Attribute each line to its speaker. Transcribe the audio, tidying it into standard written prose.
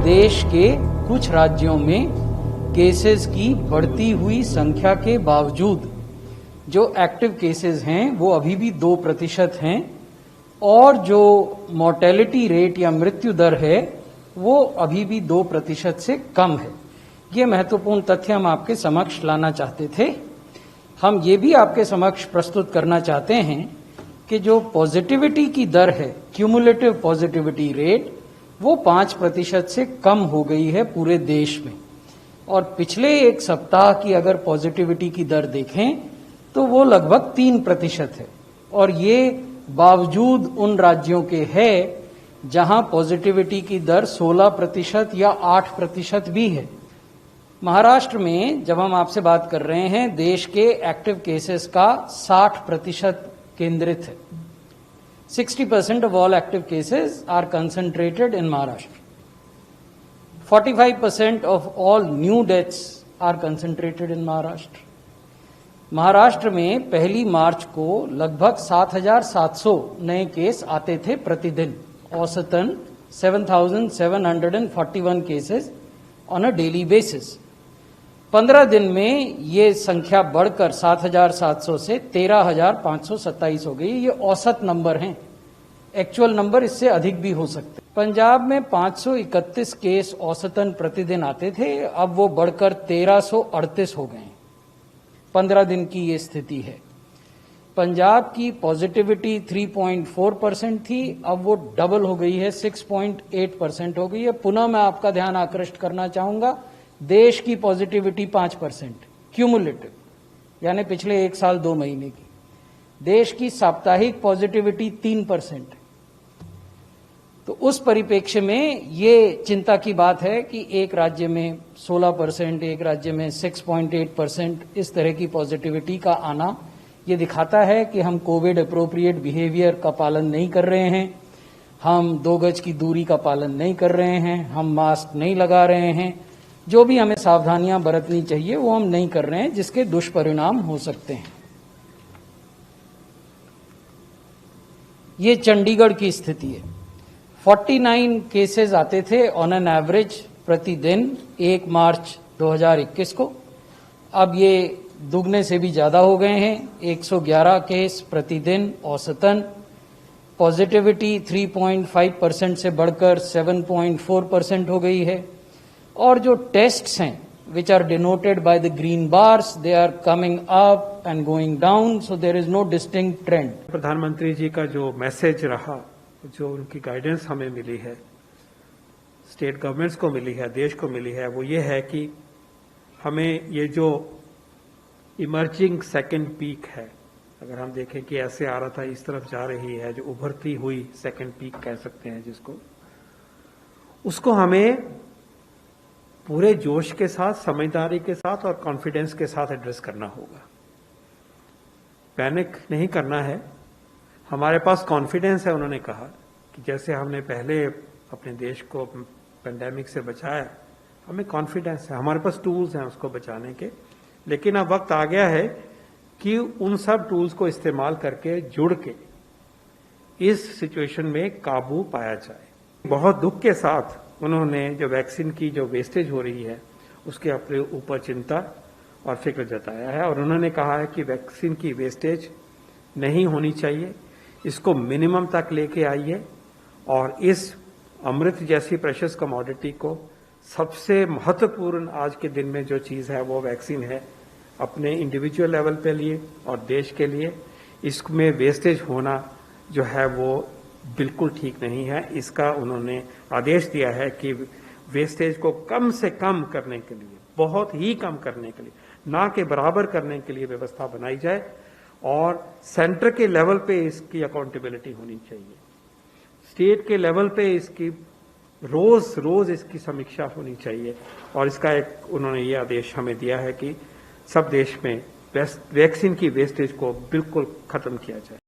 Speaker 1: देश के कुछ राज्यों में केसेस की बढ़ती हुई संख्या के बावजूद जो एक्टिव केसेस हैं वो अभी भी 2% हैं और जो मोर्टेलिटी रेट या मृत्यु दर है वो अभी भी 2% से कम है। ये महत्वपूर्ण तथ्य हम आपके समक्ष लाना चाहते थे। हम ये भी आपके समक्ष प्रस्तुत करना चाहते हैं कि जो पॉजिटिविटी की दर है, क्यूमुलेटिव पॉजिटिविटी रेट, वो 5% से कम हो गई है पूरे देश में। और पिछले एक सप्ताह की अगर पॉजिटिविटी की दर देखें तो वो लगभग 3% है और ये बावजूद उन राज्यों के है जहां पॉजिटिविटी की दर 16% या 8% भी है। महाराष्ट्र में जब हम आपसे बात कर रहे हैं, देश के एक्टिव केसेस का 60% केंद्रित है। 60% of all active cases are concentrated in Maharashtra. 45% of all new deaths are concentrated in Maharashtra. Maharashtra में 1 मार्च को लगभग 7,700 नए केस आते थे प्रतिदिन, औसतन 7,741 cases on a daily basis. 15 दिन में ये संख्या बढ़कर 7,700 से 13,527 हो गई। ये औसत नंबर हैं, एक्चुअल नंबर इससे अधिक भी हो सकते। पंजाब में 531 केस औसतन प्रतिदिन आते थे, अब वो बढ़कर 1,338 हो गए। 15 दिन की ये स्थिति है। पंजाब की पॉजिटिविटी 3.4% थी, अब वो डबल हो गई है, 6.8% हो गई है। पुनः मैं आपका ध्यान आकृष्ट करना चाहूंगा, देश की पॉजिटिविटी 5% क्यूमुलेटिव, यानी पिछले 1 साल 2 महीने की। देश की साप्ताहिक पॉजिटिविटी 3%। तो उस परिप्रेक्ष्य में ये चिंता की बात है कि एक राज्य में 16%, एक राज्य में 6.8% इस तरह की पॉजिटिविटी का आना, ये दिखाता है कि हम कोविड अप्रोप्रिएट बिहेवियर का पालन नहीं कर रहे हैं, हम 2 गज की दूरी का पालन नहीं कर रहे हैं, हम मास्क नहीं लगा रहे हैं, जो भी हमें सावधानियां बरतनी चाहिए वो हम नहीं कर रहे हैं, जिसके दुष्परिणाम हो सकते हैं। ये चंडीगढ़ की स्थिति है। 49 केसेस आते थे ऑन एन एवरेज प्रतिदिन 1 मार्च 2021 को, अब ये दुगने से भी ज्यादा हो गए हैं, 111 केस प्रतिदिन औसतन। पॉजिटिविटी 3.5% से बढ़कर 7.4% हो गई है। और जो टेस्ट्स हैं which are denoted by the green bars, they are coming up and going down, so there is no distinct trend.
Speaker 2: प्रधानमंत्री जी का जो मैसेज रहा, जो उनकी गाइडेंस हमें मिली है, स्टेट गवर्नमेंट्स को मिली है, देश को मिली है, वो ये है कि हमें ये जो इमर्जिंग सेकेंड पीक है, अगर हम देखें कि ऐसे आ रहा था, इस तरफ जा रही है, जो उभरती हुई सेकेंड पीक कह सकते हैं जिसको, उसको हमें पूरे जोश के साथ, समझदारी के साथ और कॉन्फिडेंस के साथ एड्रेस करना होगा। पैनिक नहीं करना है। हमारे पास कॉन्फिडेंस है, उन्होंने कहा कि जैसे हमने पहले अपने देश को पेंडेमिक से बचाया, हमें कॉन्फिडेंस है, हमारे पास टूल्स हैं उसको बचाने के। लेकिन अब वक्त आ गया है कि उन सब टूल्स को इस्तेमाल करके, जुड़ के इस सिचुएशन में काबू पाया जाए। बहुत दुख के साथ उन्होंने जो वैक्सीन की जो वेस्टेज हो रही है उसके अपने ऊपर चिंता और फिक्र जताया है, और उन्होंने कहा है कि वैक्सीन की वेस्टेज नहीं होनी चाहिए, इसको मिनिमम तक लेके आइए और इस अमृत जैसी प्रेशियस कमोडिटी को, सबसे महत्वपूर्ण आज के दिन में जो चीज़ है वो वैक्सीन है, अपने इंडिविजुअल लेवल पे लिए और देश के लिए इसमें वेस्टेज होना जो है वो बिल्कुल ठीक नहीं है। इसका उन्होंने आदेश दिया है कि वेस्टेज को कम से कम करने के लिए, बहुत ही कम करने के लिए, ना के बराबर करने के लिए व्यवस्था बनाई जाए और सेंटर के लेवल पे इसकी अकाउंटेबिलिटी होनी चाहिए। स्टेट के लेवल पे इसकी रोज इसकी समीक्षा होनी चाहिए और इसका एक उन्होंने ये आदेश हमें दिया है कि सब देश में वैक्सीन की वेस्टेज को बिल्कुल खत्म किया जाए।